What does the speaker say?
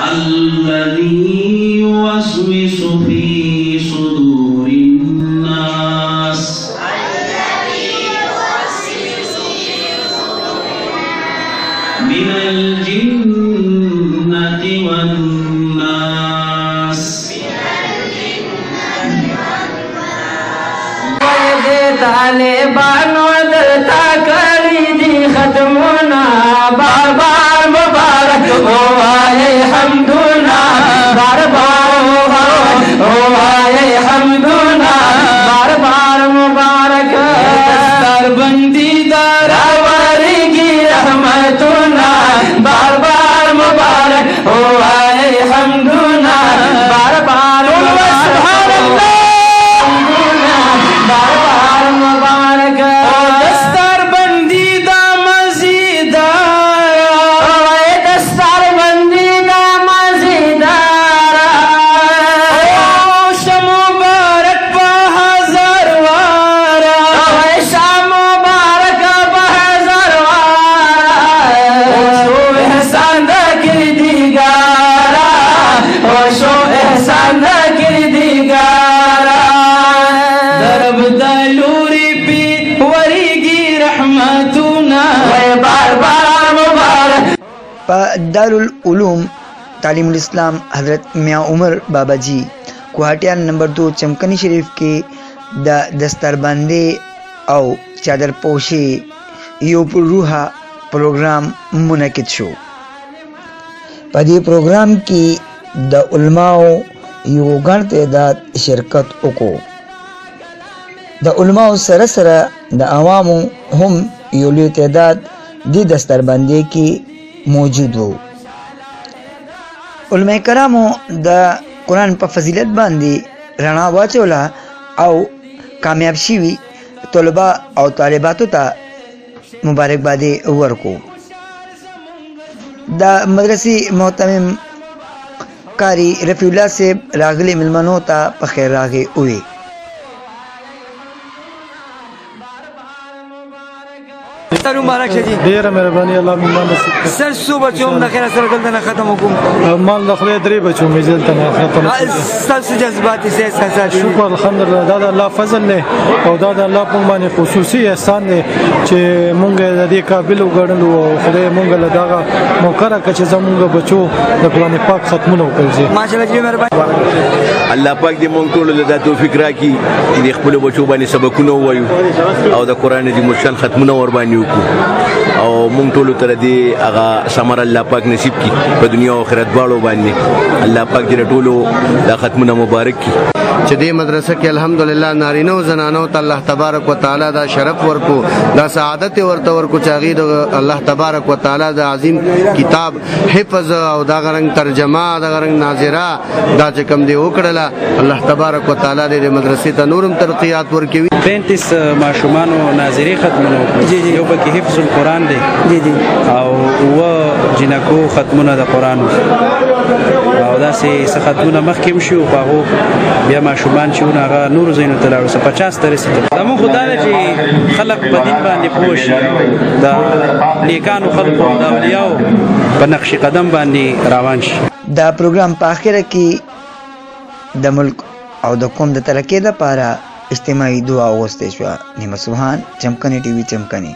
الذي يوسوس في صدور الناس من الجنة والناس तालिबानों दलता करी दी खत्मुना बार बार मुबारक हो आए हमदुना बार बार हो आए हमदुना बार बार मुबारक दस्तरबंदी दारावरी की रहमतुना बार बार मुबारक हो आए हमदुना बार बार दारुल उलूम तालीमुल इस्लाम हज़रत मियाँ उमर बाबा जी गुवाहाटिया नंबर 2 चमकनी शरीफ के दस्तरबंदी और चादर पोशी यो रूहा प्रोग्राम मुनक़िद शो। पदी प्रोग्राम की द उलमाओ यो गण तदाद शिरकत उको द उलमाओ सरसर द अवामो हम योली तदाद दी दस्तरबंदी की मौजूद हो। उलमा करामो द कुरान पर फजीलत बांधी रणा वाचोला और कामयाब शिवी तलबा और तालिबातों ता मुबारकबादी वर्को द मदरसी मोहतमिम कारी रफीउल्लाह से रागले मिलमनों ता पखेर रागे हुए। सर मुबारक जी ډیره مهرباني الله مې نصیب کړه سر څو بچو د خیر سره دلته نه ختم وکم مال د خدای درې بچو مې دلته نه ختم تاسو جذبات سي احساسات شکر الحمدلله دا د الله فضل نه او دا د الله په باندې خصوصي احسان نه چې مونږ د دې قابل وګڼلو او خدای مونږ له دغه موقره چې زمونږ بچو د قرآن پاک ختمونه وکړي ماشاءالله جی مهرباني الله پاک دې مونږ ټول له توفیق راکړي چې خپل بچو باندې سبقونه وایو او د قرآن دې مشان ختمونه ور باندې او مونږ ټول تر دې هغه ثمر الله پاک نصیب کړي په دنیا او آخرت دواړو باندې الله پاک دې ټولو دا ختمونه مبارک کړي چې دې مدرسه کې الحمدلله نارینه او زنانو ته الله تبارک وتعالى دا شرف ورکو دا سعادت ورته ورکو چې هغه الله تبارک وتعالى دا عظیم کتاب حفظ او دا غرنګ ترجمه دا غرنګ ناظره دا چې کوم دی وکړه الله تبارک وتعالى دې مدرسې ته نورم ترقیات ورکوي 35 ماشومان او ناظری ختمونه یو پکې حفظ القرآن دی او و جنکو ختمونه د قرآن او دا سه ختمونه مخکې شو هغه بیا ماشومان چې هغه نور زینو تلاړو 50 تر رسیدل زمو خدای چې خلق په دین باندې پوښ دا نیکانو خلقو دا اولیاء په نقش قدم باندې روان شي دا پروګرام په اخره کې د ملک او د قوم د ترقۍ لپاره اجتماعي دعا وغوښتل شوه. نیمه سبحان، چمکني ټي وي چمکني.